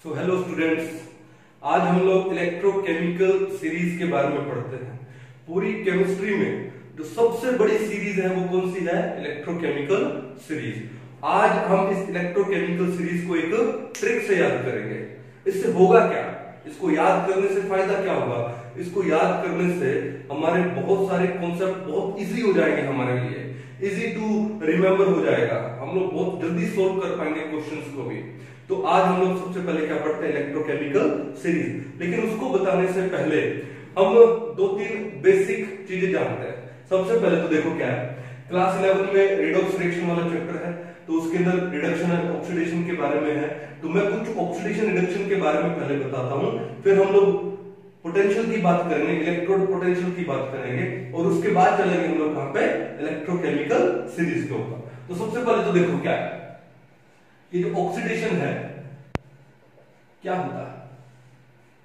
So hello students, आज हम लोग इलेक्ट्रोकेमिकल सीरीज के बारे में पढ़ते हैं। पूरी केमिस्ट्री में जो सबसे बड़ी सीरीज है वो कौन सी है? Electrochemical series. आज हम इस इलेक्ट्रोकेमिकल सीरीज को एक ट्रिक से याद करेंगे। इससे होगा क्या? इसको याद करने से फायदा क्या होगा? इसको याद करने से हमारे बहुत सारे कॉन्सेप्ट बहुत इजी हो जाएंगे, हमारे लिए इजी टू रिमेम्बर हो जाएगा। हम लोग बहुत जल्दी सोल्व कर पाएंगे क्वेश्चंस को भी। तो आज हम लोग सबसे पहले क्या पढ़ते हैं? Electrochemical series. लेकिन उसको बताने से पहले हम दो तीन बेसिक चीजें जानते हैं। सबसे पहले तो देखो क्या है, क्लास 11 में रिडॉक्स रिएक्शन वाला चैप्टर है, तो उसके अंदर रिडक्शन एंड ऑक्सीडेशन के बारे में है। तो मैं कुछ ऑक्सीडेशन रिडक्शन के बारे में पहले बताता हूं, फिर हम लोग पोटेंशियल की बात करेंगे, इलेक्ट्रोड पोटेंशियल की बात करेंगे, और उसके बाद चलेंगे हम लोग कहां पे? इलेक्ट्रोकेमिकल सीरीज के ऊपर। तो सबसे पहले तो देखो क्या है, ये जो ऑक्सीडेशन है क्या होता है?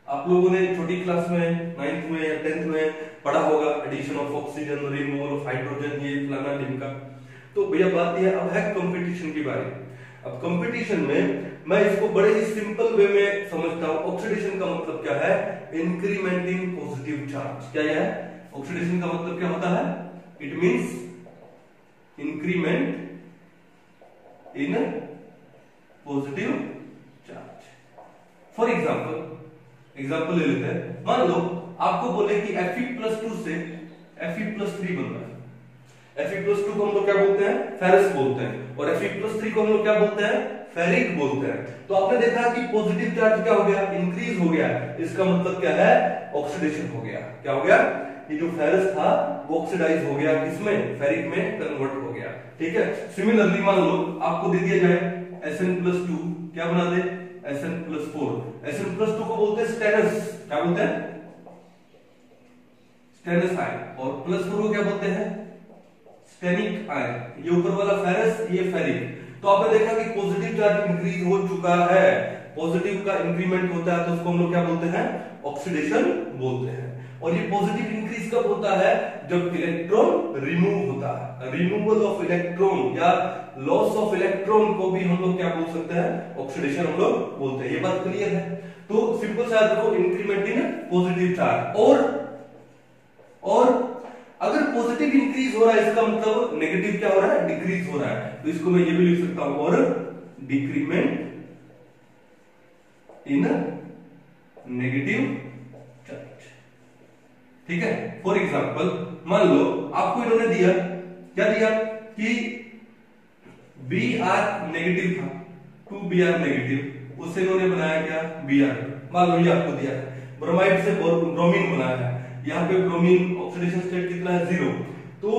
आप लोगों ने छोटी क्लास में 9th में या 10th में पढ़ा होगा, addition of oxygen, removal of hydrogen, ये फलाना ढिमका। तो भैया बात ये अब है कंपटीशन की बारी। अब कंपटीशन में मैं इसको बड़े ही सिंपल वे में समझता हूं। ऑक्सीडेशन का मतलब क्या है? Incriminating positive charge. क्या है ऑक्सीडेशन का मतलब? क्या होता है? It means increment in positive charge. For example ले लेते हैं। मान लो आपको बोले कि Fe+2 से Fe+3 बन रहा है। Fe+2 को हम लोग क्या बोलते हैं? फेरस बोलते हैं। और Fe+3 को हम लोग क्या बोलते हैं? फेरिक बोलते हैं। तो आपने देखा कि पॉजिटिव चार्ज क्या हो गया? इंक्रीज हो गया। इसका मतलब क्या है? ऑक्सीडेशन हो गया। क्या हो गया? ये जो फेरस था वो ऑक्सीडाइज हो गया, किसमें? फेरिक में कन्वर्ट हो गया। ठीक है। सिमिलरली मान लो आपको दे दिया जाए Sn+2, क्या बना दे? Sn+4। Sn+2 को बोलते हैं स्टेनस। क्या बोलते हैं? Stannous ion. और +4 को क्या बोलते हैं? स्टेनिक आयन। ये ऊपर वाला फेरस, ये फेरिक। तो आपने देखा कि पॉजिटिव चार्ज इंक्रीज हो चुका है। पॉजिटिव का इंक्रीमेंट होता है तो उसको हम लोग क्या बोलते हैं? ऑक्सीडेशन बोलते हैं। और ये पॉजिटिव इंक्रीज कब होता है? जब इलेक्ट्रॉन रिमूव होता है। रिमूवल ऑफ इलेक्ट्रॉन या लॉस ऑफ इलेक्ट्रॉन को भी हम लोग क्या बोल सकते हैं? ऑक्सीडेशन हम लोग बोलते हैं। ये बात क्लियर है? तो सिंपल सा देखो, इंक्रीमेंट इन पॉजिटिव चार्ज। और अगर पॉजिटिव इंक्रीज हो रहा है, इसका मतलब नेगेटिव क्या हो रहा है? डिक्रीज हो रहा है। तो इसको मैं ये भी लिख सकता हूं, और डिक्रीमेंट इन नेगेटिव चार्ज। ठीक है। फॉर एग्जाम्पल मान लो आपको इन्होंने दिया, क्या दिया कि Br नेगेटिव था, 2Br नेगेटिव, उससे इन्होंने बनाया क्या? Br। मान लो ये आपको दिया है ब्रोमाइड से ब्रोमीन बनाया है। यहाँ पे ब्रोमीन ऑक्सीडेशन स्टेट कितना है? 0। तो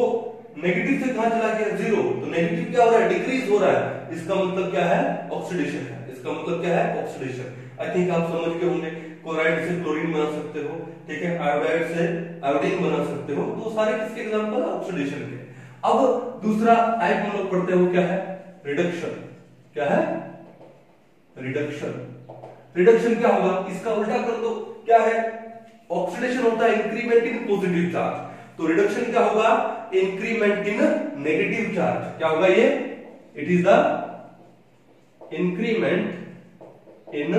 नेगेटिव से कहां चला गया? 0। तो नेगेटिव क्या हो रहा है? डिक्रीज हो रहा है। इसका मतलब क्या है? ऑक्सीडेशन है। इसका मतलब क्या है? ऑक्सीडेशन। आई थिंक आप समझ गए होंगे। क्लोराइड से क्लोरीन बना सकते हो, ठीक है, आयोडाइड से आयोडीन बना सकते हो। तो सारे किसके एग्जांपल? ऑक्सीडेशन के। अब दूसरा टाइप हम लोग पढ़ते हैं, वो क्या है? रिडक्शन। क्या है? रिडक्शन। रिडक्शन क्या होगा? इसका उल्टा कर दो। क्या है? ऑक्सीडेशन होता है इंक्रीमेंट इन पॉजिटिव चार्ज, तो रिडक्शन क्या होगा? Increment in negative charge. क्या होगा ये? It is the increment in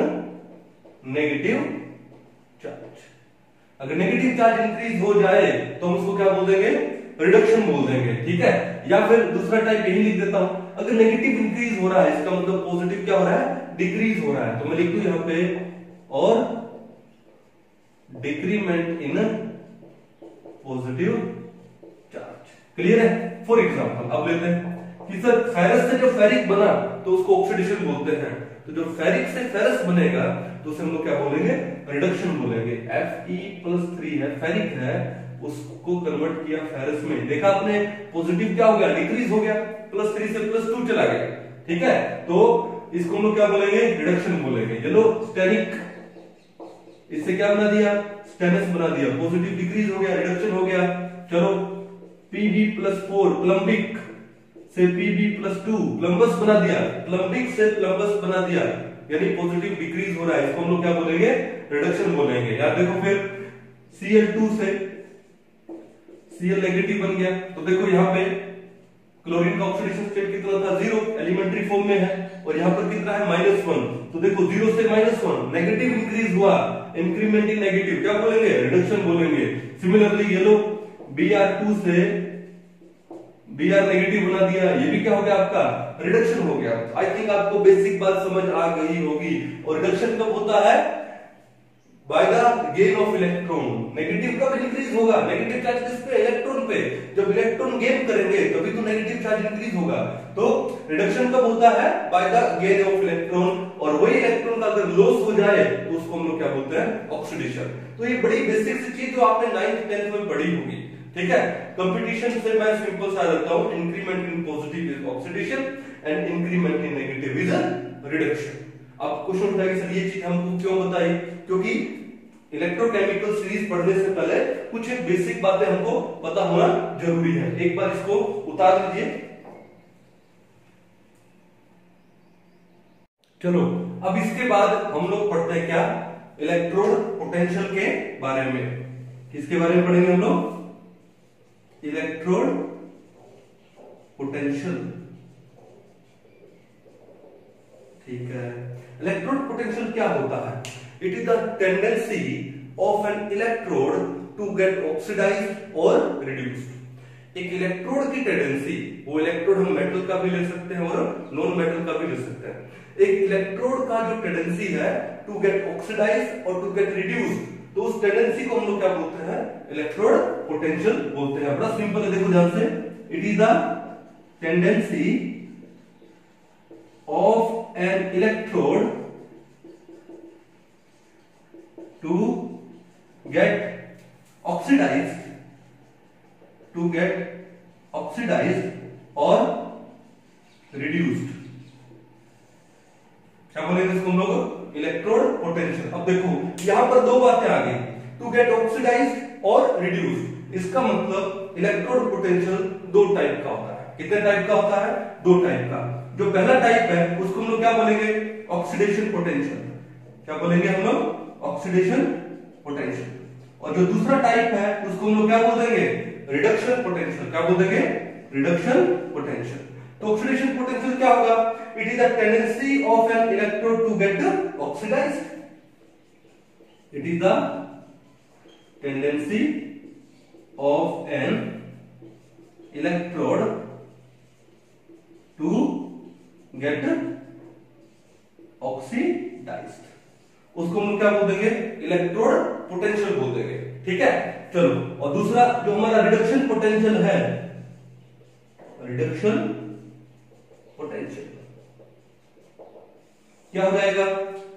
negative charge. अगर नेगेटिव चार्ज इंक्रीज हो जाए तो हम उसको क्या बोल देंगे? रिडक्शन बोल देंगे। ठीक है। या फिर दूसरा टाइप यही लिख देता हूं, अगर नेगेटिव इंक्रीज हो रहा है, इसका मतलब पॉजिटिव क्या हो रहा है? डिक्रीज हो रहा है। तो मैं लिख दूं यहां पे, और decrement in positive charge. Clear है? फॉर एग्जांपल अब लेते हैं कि सर फेरस से जो फेरिक बना तो उसको ऑक्सीडेशन बोलते हैं। तो जो फेरिक से फेरस बनेगा तो उसे हम लोग क्या बोलेंगे? रिडक्शन बोलेंगे। Fe+3 है, फेरिक है, उसको कन्वर्ट किया फेरस में। देखा आपने? पॉजिटिव क्या हो गया? डिक्रीज हो गया, +3 से +2 चला गया। ठीक है। तो इसको हम लोग क्या बोलेंगे? रिडक्शन बोलेंगे। चलो स्टेनिक, इससे क्या बना दिया? स्टेनस बना दिया। पॉजिटिव डिक्रीज हो गया, रिडक्शन हो गया। चलो Pb+4, प्लम्बिक से Pb+2, प्लम्बस बना दिया। प्लम्बिक से प्लम्बस बना दिया, यानी पॉजिटिव डिक्रीज हो रहा है। इसको हम लोग क्या बोलेंगे? रिडक्शन बोलेंगे। याद देखो, फिर Cl2 से Cl नेगेटिव बन गया। तो देखो यहाँ पे क्लोरीन का ऑक्सीडेशन स्टेट कितना था? 0, एलिमेंट्री फॉर्म में है। और यहाँ पर कितना है? -1। तो देखो 0 से -1 नेगेटिव इंक्रीज हुआ, इंक्रीमेंट इन नेगेटिव क्या बोलेंगे, रिडक्शन बोलेंगे। सिमिलरली ये लो Br2 से Br नेगेटिव बना दिया, ये भी क्या हो गया आपका, रिडक्शन हो गया। आई थिंक आपको बेसिक बात समझ आ गई होगी। और रिडक्शन कब होता है, by the gain of electron. Negative कब इंक्रीज होगा, नेगेटिव चार्ज किस पे, इलेक्ट्रॉन पे। जब इलेक्ट्रॉन गेन करेंगे तभी तो नेगेटिव चार्ज इंक्रीज होगा। तो रिडक्शन कब होता है, by the gain of electron. और वही इलेक्ट्रॉन का अगर लॉस हो जाए तो उसको हम लोग क्या बोलते हैं, ऑक्सीडेशन। तो ये बड़ी बेसिक सी चीज जो आपने 9th 10th में पढ़ी होगी, ठीक है। कंपटीशन से मैं सिंपल सा रखता हूं, increment in positive is oxidation and increment in negative is reduction. अब क्वेश्चन उठाएगा सर ये चीज हमको क्यों बताई, क्योंकि इलेक्ट्रोकेमिकल सीरीज पढ़ने से पहले कुछ एक बेसिक बातें हमको पता होना जरूरी है। एक बार इसको उतार लीजिए। चलो अब इसके बाद हम लोग पढ़ते हैं क्या, इलेक्ट्रोड पोटेंशियल के बारे में। किसके बारे में पढ़ेंगे हम लोग, इलेक्ट्रोड पोटेंशियल, ठीक है। इलेक्ट्रोड पोटेंशियल क्या होता है, it is the tendency of an electrode to get oxidised और रिड्यूस्ड। एक इलेक्ट्रोड की टेंडेंसी, वो इलेक्ट्रोड हम मेटल का भी ले सकते हैं और नॉन मेटल का भी ले सकते हैं। एक इलेक्ट्रोड का जो टेंडेंसी है टू गेट ऑक्सीडाइज्ड और टू गेट रिड्यूस्ड, तो उस टेंडेंसी को हम लोग क्या बोलते हैं, इलेक्ट्रोड पोटेंशियल बोलते हैं। बड़ा सिंपल है, देखो ध्यान से, it is the tendency of an electrode to get oxidized or reduced, क्या बोलेंगे इसको हम लोग, इलेक्ट्रोड पोटेंशियल। अब देखो यहां पर दो बातें आ गई, टू गेट ऑक्सीडाइज्ड और रिड्यूस्ड। इसका मतलब इलेक्ट्रोड पोटेंशियल दो टाइप का होता है। कितने टाइप का होता है, दो टाइप का। जो पहला टाइप है उसको हम लोग क्या बोलेंगे, ऑक्सीडेशन पोटेंशियल। क्या बोलेंगे हम लोग, ऑक्सीडेशन पोटेंशियल। और जो दूसरा टाइप है उसको हम लोग क्या बोल देंगे, रिडक्शन पोटेंशियल। क्या बोल देंगे, रिडक्शन पोटेंशियल। तो ऑक्सीडेशन पोटेंशियल क्या होगा, it is the tendency of an electrode to get oxidised, it is the tendency of an electrode to get oxidised, उसको हम क्या बोल देंगे, इलेक्ट्रोड पोटेंशियल बोल देंगे, ठीक है। चलो और दूसरा जो हमारा रिडक्शन पोटेंशियल है, रिडक्शन पोटेंशियल क्या हो जाएगा,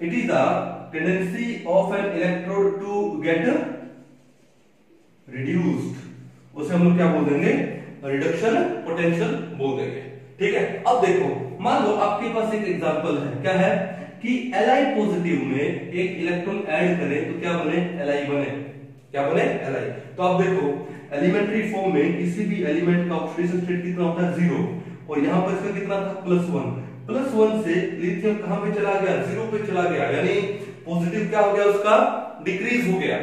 it is the tendency of an electrode to get reduced, उसे हम लोग क्या बोल देंगे, रिडक्शन पोटेंशियल बोल देंगे, ठीक है। अब देखो मान लो आपके पास एक एग्जांपल है, क्या है कि Li पॉजिटिव में एक इलेक्ट्रॉन ऐड करें तो क्या बने, Li बने, क्या बने, Li। तो आप देखो एलिमेंट्री फॉर्म में किसी भी एलिमेंट का ऑक्सीडेशन स्टेट कितना होता है, 0। और यहां पर इसका कितना था, +1। +1 से लिथियम कहां पे चला गया, 0 पे चला गया, यानी पॉजिटिव क्या हो गया, उसका डिक्रीज हो गया।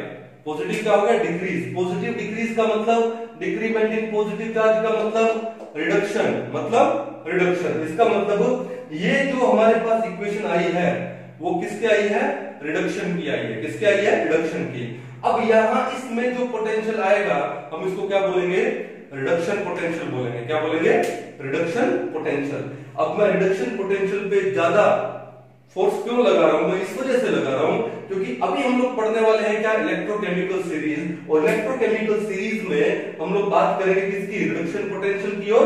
पॉजिटिव क्या हो गया, डिक्रीज। पॉजिटिव डिक्रीज का मतलब डिक्रीमेंट इन पॉजिटिव चार्ज का मतलब रिडक्शन, मतलब रिडक्शन। इसका मतलब ये जो हमारे पास इक्वेशन आई है वो किसके आई है, रिडक्शन की आई है। किसके आई है, रिडक्शन की। अब यहां इसमें जो पोटेंशियल आएगा हम इसको क्या बोलेंगे, रिडक्शन पोटेंशियल बोलेंगे। क्या बोलेंगे, रिडक्शन पोटेंशियल। अब मैं रिडक्शन पोटेंशियल पे ज्यादा फोर्स क्यों लगा रहा हूं, मैं इस वजह से लगा रहा हूं क्योंकि अभी हम लोग पढ़ने वाले हैं क्या, इलेक्ट्रोकेमिकल सीरीज। और इलेक्ट्रोकेमिकल सीरीज में हम लोग बात करेंगे किसकी, रिडक्शन पोटेंशियल की और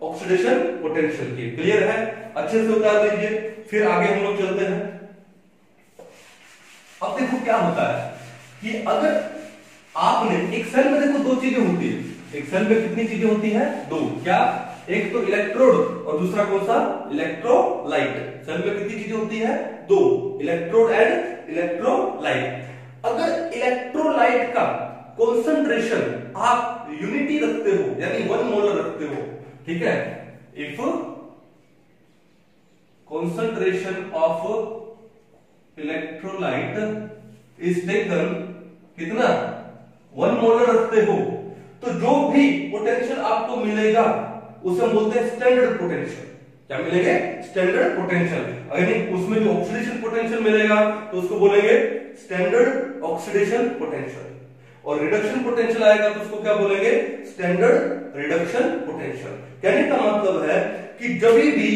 ऑक्सीडेशन पोटेंशियल की। क्लियर है, अच्छे से उतार लीजिए, फिर आगे हम लोग चलते हैं। अब देखो क्या होता है कि अगर आपने एक सेल में, देखो दो चीजें होती है, एक सेल में कितनी चीजें होती हैं, दो। क्या, एक तो इलेक्ट्रोड और दूसरा कौन सा, इलेक्ट्रोलाइट। सेल में कितनी चीजें होती है, दो, इलेक्ट्रोड एंड इलेक्ट्रोलाइट। अगर इलेक्ट्रोलाइट का कॉन्सेंट्रेशन आप यूनिटी रखते हो, यानी 1 मोलर रखते हो, ठीक है, if concentration of electrolyte is taken, कितना, 1 मोलर रखते हो, तो जो भी पोटेंशियल आपको मिलेगा उसे हम बोलते हैं स्टैंडर्ड पोटेंशियल। क्या मिलेंगे? Standard potential. अगर उसमें जो ऑक्सीडेशन पोटेंशियल मिलेगा तो उसको बोलेंगे स्टैंडर्ड ऑक्सीडेशन पोटेंशियल, और रिडक्शन पोटेंशियल आएगा तो उसको क्या बोलेंगे? Standard reduction potential. कहने का मतलब है कि जब भी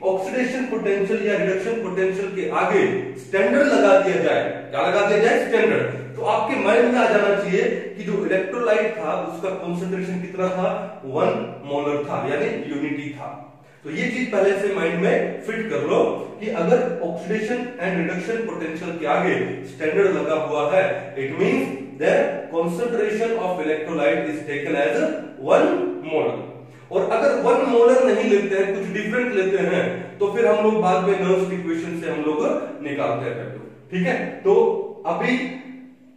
ऑक्सीडेशन पोटेंशियल या रिडक्शन पोटेंशियल के आगे स्टैंडर्ड लगा दिया जाए, क्या लगा दिया जाए? स्टैंडर्ड, तो आपके माइंड में आ जाना चाहिए कि जो इलेक्ट्रोलाइट था उसका कॉन्सेंट्रेशन कितना था? 1 मोलर था, यानी यूनिटी था। तो ये चीज पहले से माइंड में फिट कर लो कि अगर ऑक्सीडेशन एंड रिडक्शन पोटेंशियल के आगे स्टैंडर्ड लगा हुआ है, it means that concentration of electrolyte is taken as 1 molar. और अगर 1 मोलर नहीं लेते हैं, कुछ डिफरेंट लेते हैं, तो फिर हम लोग बाद में नर्व्स इक्वेशन से हम लोग निकालते हैं। ठीक है, तो अभी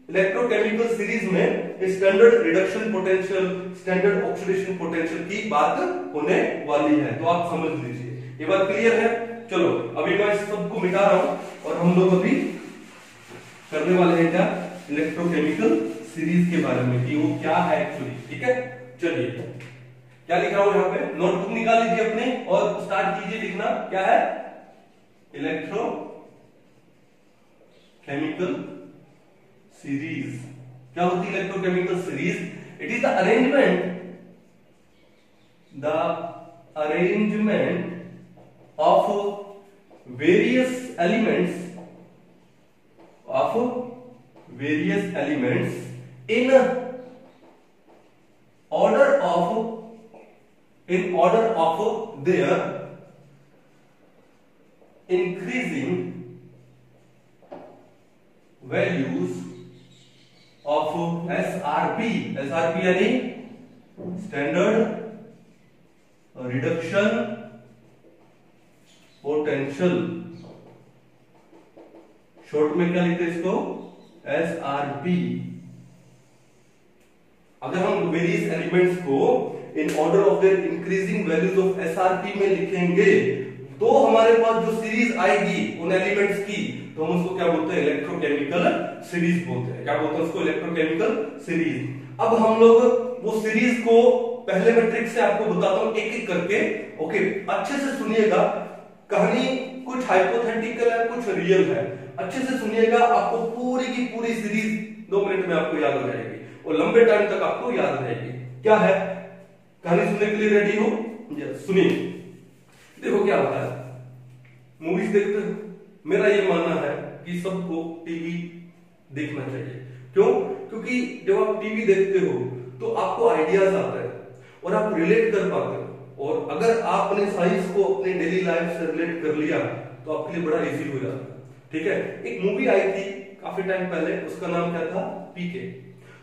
इलेक्ट्रोकेमिकल सीरीज में standard reduction potential, standard oxidation potential की बात होने वाली है, तो आप समझ लीजिए। ये बात क्लियर है? चलो अभी मैं सबको मिटा रहा हूं और हम लोग अभी करने वाले हैं क्या? इलेक्ट्रोकेमिकल सीरीज के बारे में कि वो क्या है एक्चुअली। ठीक है, चलिए क्या लिख रहा हूं यहां पे? नोटबुक निकाल लीजिए अपने और स्टार्ट कीजिए लिखना। क्या है? Electro chemical series. क्या होती है electrochemical series? It is the arrangement of various elements in order of their increasing values of SRP यानी स्टैंडर्ड रिडक्शन पोटेंशियल, शॉर्ट में क्या लिखते हैं इसको? SRP। अगर हम वेरियस एलिमेंट्स को in order of their increasing values of SRP में लिखेंगे तो हमारे पास जो सीरीज आएगी उन एलिमेंट्स की, तो हम उसको क्या बोलते हैं? इलेक्ट्रोकेमिकल सीरीज बोलते हैं। क्या बोलते हैं उसको? Electrochemical series. अब हम लोग वो सीरीज को पहले मैं ट्रिक से आपको बताता हूं एक एक करके। ओके, अच्छे से सुनिएगा, कहानी कुछ हाइपोथेटिकल है, कुछ रियल है। अच्छे से सुनिएगा, आपको पूरी की पूरी सीरीज 2 मिनट में आपको याद हो जाएगी और लंबे टाइम तक आपको याद रहेगी। क्या है? कहानी सुनने के लिए रेडी हो? सुनिए। देखो क्या होता है, मूवीज देखते हो, मेरा ये मानना है कि सबको टीवी देखना चाहिए। क्यों? क्योंकि जब आप टीवी देखते हो तो आपको आइडियाज आते हैं और आप रिलेट कर पाते हो, और अगर आपने साइंस को अपने डेली लाइफ से रिलेट कर लिया तो आपके लिए बड़ा इजी हो जाता है। ठीक है, एक मूवी आई थी काफी टाइम पहले, उसका नाम क्या था? पीके।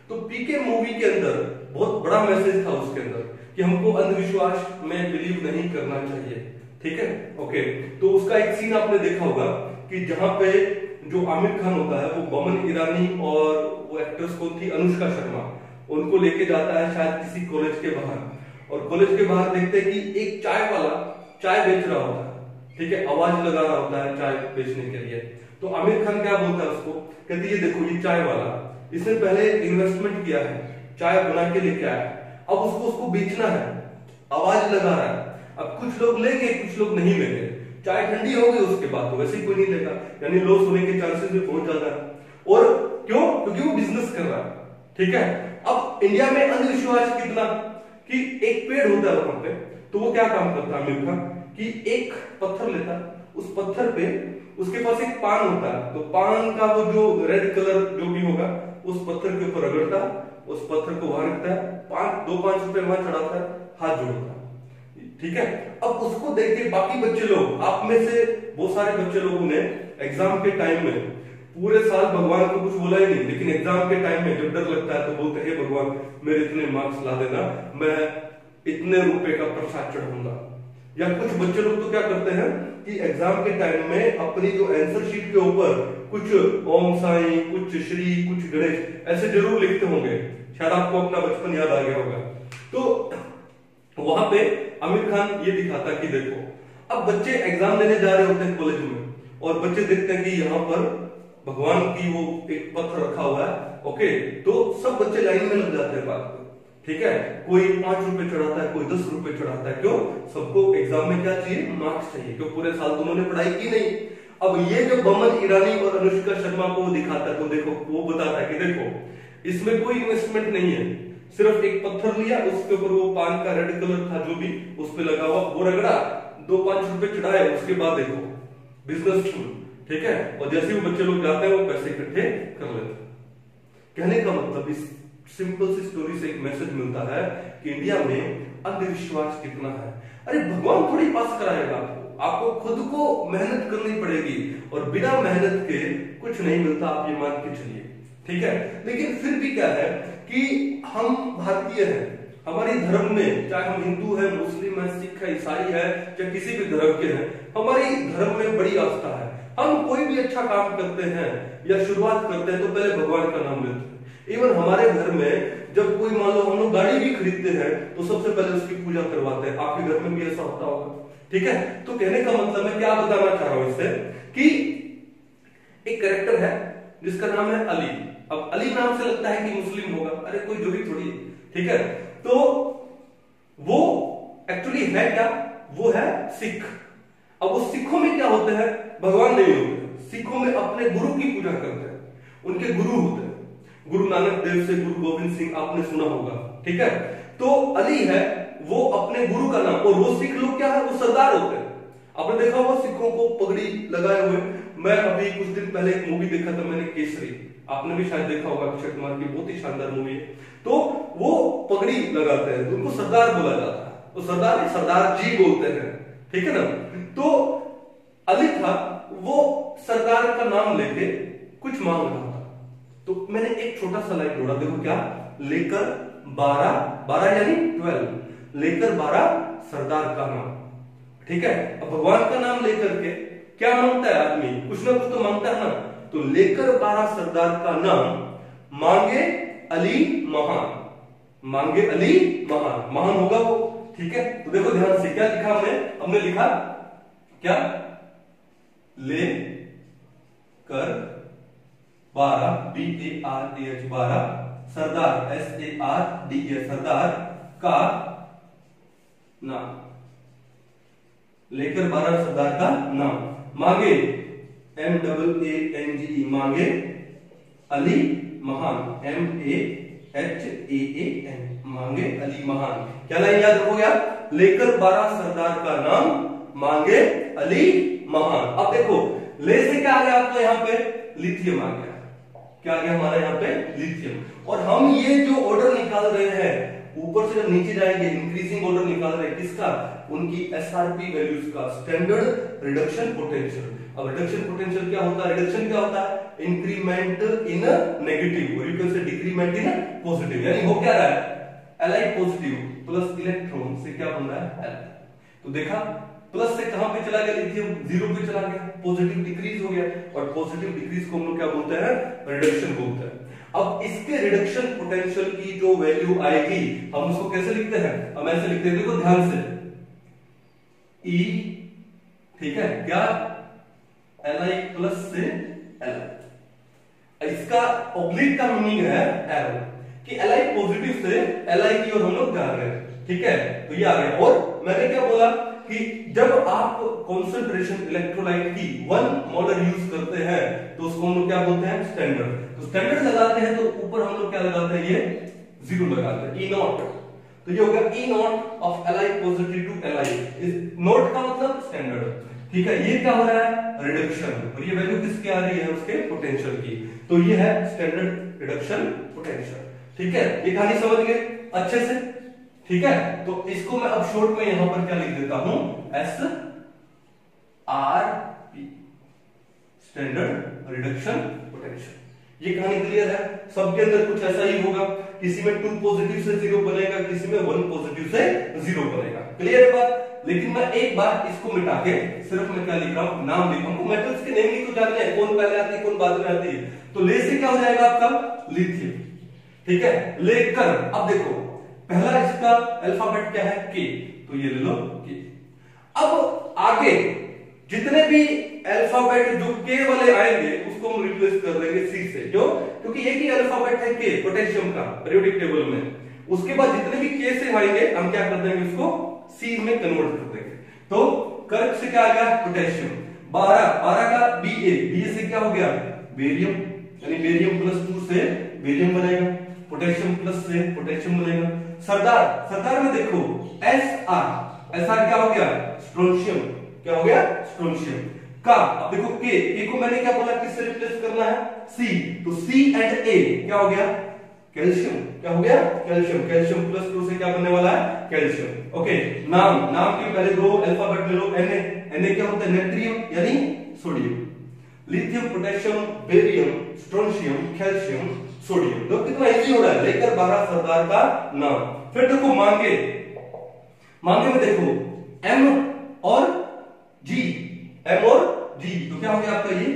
तो पीके मूवी के अंदर बहुत बड़ा मैसेज था उसके अंदर कि हमको अंधविश्वास में बिलीव नहीं करना चाहिए। ठीक है, ओके। तो उसका एक सीन आपने देखा होगा कि जहां पे जो आमिर खान होता है वो बमन ईरानी और वो एक्ट्रेस कौन थी? अनुष्का शर्मा, उनको लेके जाता है शायद किसी कॉलेज के बाहर, और कॉलेज के बाहर देखते हैं कि एक चाय वाला चाय बेच रहा होता है। ठीक है, आवाज लगा रहा होता है चाय बेचने के लिए। तो आमिर खान क्या बोलता है उसको? कहते ये देखो ये चाय वाला, इसने पहले इन्वेस्टमेंट किया है, चाय बना के लेके आया, अब उसको बेचना है, आवाज लगा रहा है। अब कुछ लोग लेंगे, कुछ लोग नहीं लेंगे, चाय ठंडी होगी उसके बाद तो वैसे ही कोई नहीं लेगा, यानी लॉस होने के चांसेस भी बहुत ज्यादा है। और क्यों? क्योंकि वो बिजनेस कर रहा है। ठीक है, अब इंडिया में अंधविश्वास कितना कि एक पेड़ होता है वहां पे, तो वो क्या काम करता है आमिर खान कि एक पत्थर लेता है, उस पत्थर पे उसके पास एक पान होता है, तो पान का वो जो रेड कलर जो भी होगा उस पत्थर के ऊपर रगड़ता है, उस पत्थर को वहां रखता है, 5 रुपए वहां चढ़ाता है, हाथ जोड़ता है। ठीक है, अब उसको देख के बाकी बच्चे लोग, आप में से बहुत सारे बच्चे लोगों ने एग्जाम के टाइम में पूरे साल भगवान को कुछ बोला ही नहीं, लेकिन एग्जाम के टाइम में जब डर लगता है तो बोलते हैं भगवान मेरे इतने मार्क्स ला देना, मैं इतने रुपए का प्रसाद चढ़ाऊंगा। या कुछ बच्चे लोग तो क्या करते हैं कि एग्जाम के टाइम में अपनी जो आंसर शीट के ऊपर कुछ ओम साईं, कुछ श्री, कुछ गणेश ऐसे जरूर लिखते होंगे। शायद आपको अपना बचपन याद आ गया होगा। तो वहां पे आमिर खान ये दिखाता कि देखो अब बच्चे एग्जाम देने जा रहे होते हैं कॉलेज में, और बच्चे देखते हैं कि यहाँ पर भगवान की वो एक पत्थर रखा हुआ है। ओके, तो सब बच्चे लाइन में लग जाते हैं बात को, ठीक है, कोई 5 रुपए चढ़ाता है, कोई 10 रुपए चढ़ाता है। क्यों? सबको एग्जाम में क्या चाहिए? मार्क्स चाहिए। क्यों? पूरे साल तो उन्होंने पढ़ाई की नहीं। अब ये जो बमन ईरानी और अनुष्का शर्मा को दिखाता है, तो देखो वो बताता है कि देखो इसमें कोई इन्वेस्टमेंट नहीं है, सिर्फ एक पत्थर लिया, उसके ऊपर वो पान का रेड कलर था जो भी उस पे लगा हुआ, वो रगड़ा, 2-5 रुपए चढ़ाए, उसके बाद देखो बिजनेस शुरू। ठीक है, और जैसे वो बच्चे लोग जाते हैं वो पैसे इकट्ठे कर लेते हैं। कहने का मतलब इस सिंपल सी स्टोरी से एक मैसेज मिलता है कि इंडिया में अंधविश्वास कितना है। अरे भगवान थोड़ी पास कराएगा आपको खुद को मेहनत करनी पड़ेगी, और बिना मेहनत के कुछ नहीं मिलता, आप ये मान के चलिए। ठीक है, लेकिन फिर भी क्या है कि हम भारतीय हैं, हमारे धर्म में, चाहे हम हिंदू है, मुस्लिम है, सिख है, ईसाई है, चाहे किसी भी धर्म के हैं, हमारी धर्म में बड़ी आस्था है। हम कोई भी अच्छा काम करते हैं या शुरुआत करते हैं तो पहले भगवान का नाम लेते हैं। इवन हमारे घर में जब कोई, मान लो हम लोग गाड़ी भी खरीदते हैं तो सबसे पहले उसकी पूजा करवाते हैं। आपके घर में भी ऐसा होता होगा। ठीक है, तो कहने का मतलब मैं क्या बताना चाह रहा हूं इससे कि एक कैरेक्टर है जिसका नाम है अली। अब अली नाम से लगता है कि मुस्लिम होगा, अरे कोई जो भी थोड़ी है। ठीक है, तो वो एक्चुअली है क्या? वो है सिख। अब वो सिखों में क्या होते हैं? भगवान नहीं होते, सिखों में अपने गुरु की पूजा करते हैं, उनके गुरु होते हैं। गुरु नानक देव से गुरु गोविंद सिंह आपने सुना होगा। ठीक है, तो अली है वो अपने गुरु का नाम, और वो सिख लोग क्या है? वो सरदार होते हैं। आपने देखा होगा सिखों को पगड़ी लगाए हुए। मैं अभी कुछ दिन पहले एक मूवी देखा था मैंने, केसरी, आपने भी शायद देखा होगा, अक्षय कुमार की बहुत ही शानदार मूवी है। तो वो पगड़ी लगाते हैं, उनको सरदार बोला जाता है, वो सरदार सरदार जी बोलते हैं। ठीक है ना, तो अली था वो सरदार का नाम लेके कुछ मांग रहा था, तो मैंने एक छोटा सा लाइन जोड़ा, देखो क्या, लेकर 12 यानी 12, लेकर 12 सरदार का नाम। ठीक है, अब भगवान का नाम लेकर के क्या मांगता है आदमी? कुछ ना कुछ तो मांगता है ना। तो लेकर 12 सरदार का नाम, मांगे अली महान, मांगे अली महान, महान होगा वो। ठीक है, तो देखो ध्यान से क्या लिखा हमने लिखा क्या? ले कर 12 BARAH 12 सरदार SARDA सरदार का नाम, लेकर 12 सरदार का नाम, मांगे MAANGE मांगे अली महान MAHAAN मांगे अली महान। क्या लाइन याद रखोगे आप? लेकर 12 सरदार का नाम, मांगे अली महान। अब देखो ले से क्या आ गया आपका यहाँ पे? लिथियम आ गया। क्या आ गया हमारा यहाँ पे? लिथियम। और हम ये जो ऑर्डर निकाल रहे हैं, ऊपर से जब नीचे जाएंगे इंक्रीजिंग ऑर्डर निकाल रहे हैं, किसका? उनकी SRP वैल्यूज का, स्टैंडर्ड रिडक्शन पोटेंशियल। अब रिडक्शन पोटेंशियल क्या होता है? रिडक्शन क्या होता है? इंक्रीमेंट इन नेगेटिव, और you can say decrement in positive. यानी हो क्या रहा है? Li पॉजिटिव प्लस इलेक्ट्रॉन से क्या बन रहा है? L। तो देखा प्लस से कहां पे चला गया? लिथियम 0 पे चला गया, पॉजिटिव डिक्रीज हो गया, और पॉजिटिव डिक्रीज को हम लोग क्या बोलते हैं? रिडक्शन बोलते हैं। अब इसके रिडक्शन पोटेंशियल की जो वैल्यू आएगी, हम उसको कैसे लिखते हैं? हम ऐसे लिखते हैं, देखो ध्यान से, E, ठीक है, क्या? Li प्लस से L। इसका ऑब्लिक का मीनिंग है एरो, कि Li पॉजिटिव से Li की ओर हम लोग जा रहे हैं। ठीक है, तो ये आ गया। और मैंने क्या बोला कि जब आप कॉन्सेंट्रेशन इलेक्ट्रोलाइट की 1 मोलर यूज करते हैं तो उसको हम लोग क्या बोलते हैं? स्टैंडर्ड। तो स्टैंडर्ड लगाते हैं तो ऊपर हम लोग क्या लगाते हैं? ये 0 लगाते हैं, E नॉट। तो ये हो गया E naught of Li positive to Li। इस नोट का मतलब स्टैंडर्ड। ठीक है, ये क्या हो रहा है? रिडक्शन। और ये वैल्यू किसकी आ रही है? उसके पोटेंशियल की। तो ये है स्टैंडर्ड रिडक्शन पोटेंशियल। ठीक है, ये कहानी समझ गए अच्छे से? ठीक है, तो इसको मैं अब शॉर्ट में यहां पर क्या लिख देता हूं? SRP, standard reduction potential. ये कहानी क्लियर है? सबके अंदर कुछ ऐसा ही होगा, किसी में 2 पॉजिटिव से 0 बनेगा, किसी में 1 पॉजिटिव से 0 बनेगा। क्लियर है बात? लेकिन मैं एक बार इसको मिटा के सिर्फ मैं क्या लिख रहा हूं? नाम लिख रहा हूं। मेटल्स के नेम ही तो जानने हैं, कौन पहले आती है कौन बाद में आती है। तो ले से क्या हो जाएगा आपका? लिथियम। ठीक है, लेकर, अब देखो पहला इसका अल्फाबेट क्या है? के, तो ये ले लो के। अब आगे जितने भी अल्फाबेट जो के वाले आएंगे उसको हम रिप्लेस कर देंगे सी से। क्यों? क्योंकि एक ही अल्फाबेट है के, पोटेशियम का, पीरियोडिक टेबल में। उसके बाद जितने भी के से आएंगे हम क्या कर देंगे, उसको सी में कन्वर्ट कर देंगे। तो कर्क से क्या आ गया, पोटेशियम। 12 का बी से क्या हो गया, बेरियम, यानी बेरियम प्लस 2 से बेरियम बनेगा। पोटेशियम प्लस से पोटेशियम बनेगा। सरदार में देखो एस आर क्या हो गया, स्ट्रोंशियम। क्या हो गया, स्ट्रोंशियम। का अब देखो के को मैंने क्या बोला, किससे रिप्लेस करना है, सी। तो सी एंड ए क्या हो गया, कैल्शियम। क्या हो गया, कैल्शियम प्लस 2 से क्या बनने वाला है, कैल्शियम। ओके, नाम के पहले दो अल्फाबेट ले लो, Na क्या होता है, नेट्रियम यानी sodium. Lithium, potassium, barium, strontium, calcium, sodium. तो कितना इजी हो रहा है, लेकर 12 सरदार का नाम। फिर देखो मांगे में देखो एम और जी, तो क्या हो गया आपका ये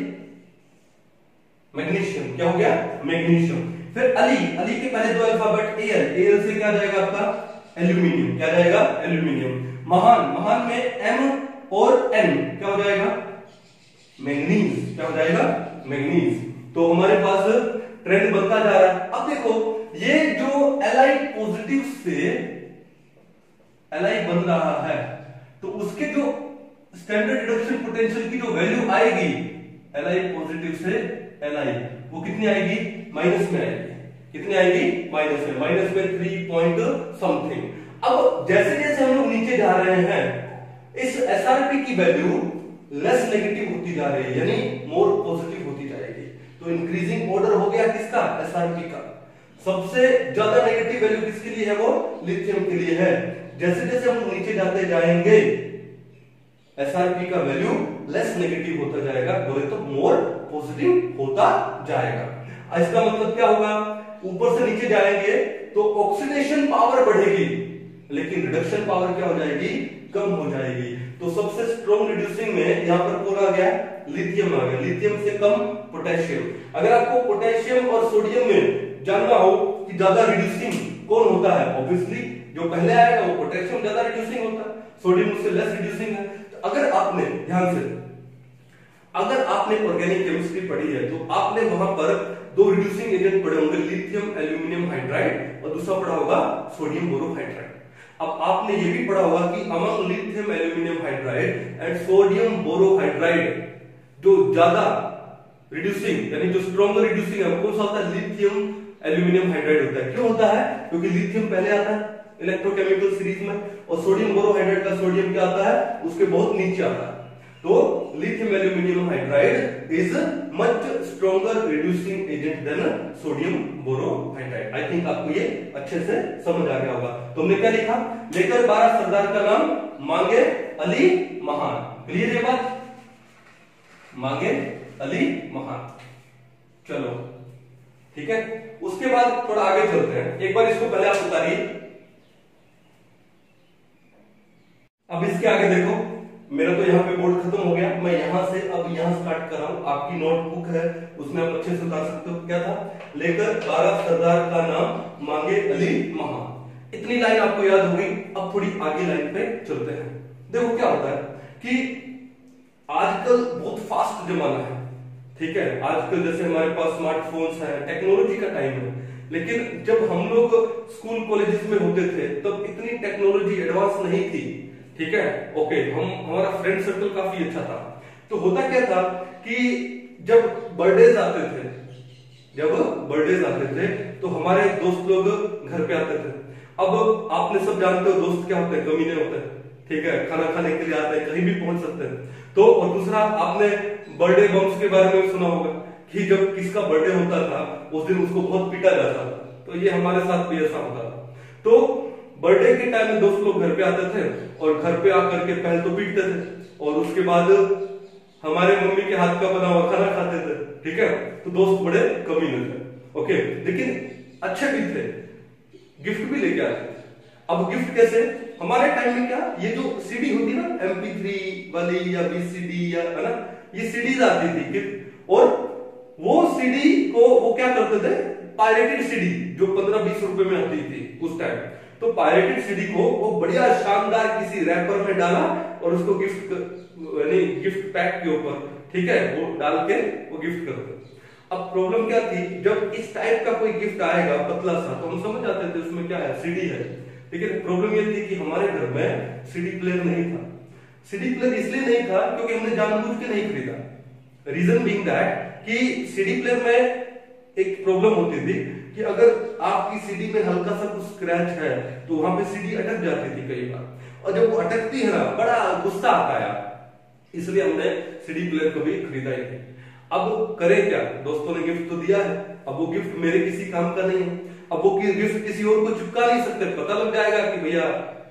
मैग्नीशियम। क्या हो गया, मैग्नीशियम। फिर अली के पहले दो अल्फाबेट एल से क्या जाएगा आपका, एल्यूमिनियम। क्या जाएगा, एल्यूमिनियम। महान में एम और एन क्या हो जाएगा, मैग्नीज। क्या हो जाएगा, मैग्नीज। तो हमारे पास ट्रेंड बनता जा रहा है। अब देखो ये जो Li पॉजिटिव से Li बन रहा है, तो उसके जो स्टैंडर्ड रिडक्शन पोटेंशियल की जो वैल्यू आएगी Li पॉजिटिव से Li, वो कितनी आएगी, माइनस में आएगी। कितनी आएगी, माइनस में 3 पॉइंट समथिंग। अब जैसे जैसे हम लोग नीचे जा रहे हैं, इस SRP की वैल्यू लेस नेगेटिव होती जा रही है, यानी मोर पॉजिटिव होती जाएगी। तो इंक्रीजिंग ऑर्डर हो गया किसका, SRP का। सबसे ज्यादा नेगेटिव वैल्यू किसके लिए है, वो लिथियम के लिए है। जैसे जैसे हम नीचे जाते जाएंगे SRP का वैल्यू लेस नेगेटिव होता जाएगा, बोले तो मोर पॉजिटिव होता जाएगा। इसका मतलब क्या होगा, ऊपर से नीचे जाएंगे तो ऑक्सीडेशन पावर बढ़ेगी, लेकिन रिडक्शन पावर क्या हो जाएगी, कम हो जाएगी। तो सबसे स्ट्रॉन्ग रिड्यूसिंग में यहां पर कौन आ गया, लिथियम आ गया। लिथियम से कम पोटेशियम। अगर आपको पोटेशियम और सोडियम में जानना हो कि ज्यादा रिड्यूसिंग कौन होता है, ऑब्वियसली जो पहले आएगा वो पोटेशियम ज्यादा रिड्यूसिंग होता है, सोडियम उससे लेस रिड्यूसिंग है। तो अगर आपने ध्यान से ऑर्गेनिक केमिस्ट्री पढ़ी है, तो आपने वहां पर दो रिड्यूसिंग एजेंट पढ़े होंगे, लिथियम एल्यूमिनियम हाइड्राइड, और दूसरा पढ़ा होगा सोडियम बोरोहाइड्राइड। अब आपने ये भी पढ़ा होगा कि among lithium aluminium hydride and sodium borohydride जो ज्यादा रिड्यूसिंग यानी जो स्ट्रॉन्गर रिड्यूसिंग है, कौन सा होता है, लिथियम एल्यूमिनियम हाइड्राइड होता है। क्यों होता है, क्योंकि लिथियम पहले आता है इलेक्ट्रोकेमिकल सीरीज में, और सोडियम बोरोहाइड्राइड का सोडियम क्या आता है, उसके बहुत नीचे आता है। तो lithium aluminium hydride is much stronger reducing agent than sodium borohydride. I think आपको ये अच्छे से समझ आ गया होगा। तुमने क्या लिखा, लेकर 12 सरदार का नाम, मांगे अली महान। क्लियर ये बात, मांगे अली महान। चलो ठीक है, उसके बाद थोड़ा आगे चलते हैं। एक बार इसको पहले आप उतारिए। अब इसके आगे देखो, मेरा तो यहाँ पे बोर्ड खत्म हो गया, मैं यहां से अब यहां स्टार्ट कर रहा हूं। आपकी नोटबुक है उसमें आप अच्छे से उतार सकते हो। क्या था, लेकर 12 सरदार का नाम, मांगे अली महान। इतनी लाइन आपको याद होगी। अब थोड़ी आगे लाइन पे चलते हैं। देखो क्या होता है कि आजकल बहुत फास्ट जमाना है, ठीक है। आजकल जैसे हमारे पास स्मार्टफोन्स हैं, टेक्नोलॉजी का टाइम है, लेकिन जब हम लोग स्कूल कॉलेजेस में होते थे तब इतनी टेक्नोलॉजी एडवांस नहीं थी, ठीक है। ओके, हमारा फ्रेंड सर्कल काफी अच्छा था। तो होता क्या था कि जब बर्थडेज आते थे तो हमारे दोस्त लोग घर पे आते थे। अब आपने सब जानते हो दोस्त क्या होते हैं, कमीने होते हैं, ठीक है। खाना खाने के लिए आते हैं, कहीं भी पहुंच सकते हैं। तो और दूसरा, आपने बर्थडे बम्स के बारे में सुना होगा कि जब किसका बर्थडे होता था उस दिन उसको बहुत पीटा जाता था। तो ये हमारे साथ भी ऐसा होता था। तो बर्थडे के टाइम में दोस्त लोग घर पे आते थे और घर पे आकर के पहले तो पीटते थे और उसके बाद हमारे मम्मी के हाथ का बना हुआ खाना खाते थे, ठीक है। तो दोस्त बड़े कमीने थे, ओके, लेकिन अच्छे भी थे, गिफ्ट भी लेके आते थे। अब गिफ्ट कैसे, हमारे टाइम में क्या, ये जो सीडी होती ना MP3 वाली या VCD या है ना, ये सीडीज आती थी, और वो सीडी को वो क्या करते थे, पायरेटेड सीडी जो 15-20 रुपए में आती थी उस टाइम। तो पायरेटेड सीडी को वो बढ़िया शानदार किसी रैपर में डाला और उसको गिफ्ट पैक के ऊपर, ठीक है, वो डाल के वो गिफ्ट करते। अब प्रॉब्लम क्या थी, जब इस टाइप का कोई गिफ्ट आएगा पतला सा तो हम समझ जाते थे उसमें क्या है, सीडी है। लेकिन प्रॉब्लम ये थी कि हमारे घर में सीडी प्लेयर नहीं था। सीडी प्लेयर इसलिए नहीं था क्योंकि हमने जानबूझ के नहीं खरीदा। रीजन बीइंग दैट कि सीडी प्लेयर में एक प्रॉब्लम होती थी कि अगर आपकी सीडी में हल्का सा कुछ स्क्रैच है तो वहां पे सीडी अटक जाती थी कई बार, और जब वो अटकती है ना बड़ा गुस्सा आता है, इसलिए हमने सीडी प्लेयर कभी खरीदा ही नहीं। अब करे क्या, दोस्तों ने गिफ्ट तो दिया है, अब वो गिफ्ट मेरे किसी काम का नहीं है, अब वो गिफ्ट किसी और को चिपका नहीं सकते, पता लग जाएगा कि भैया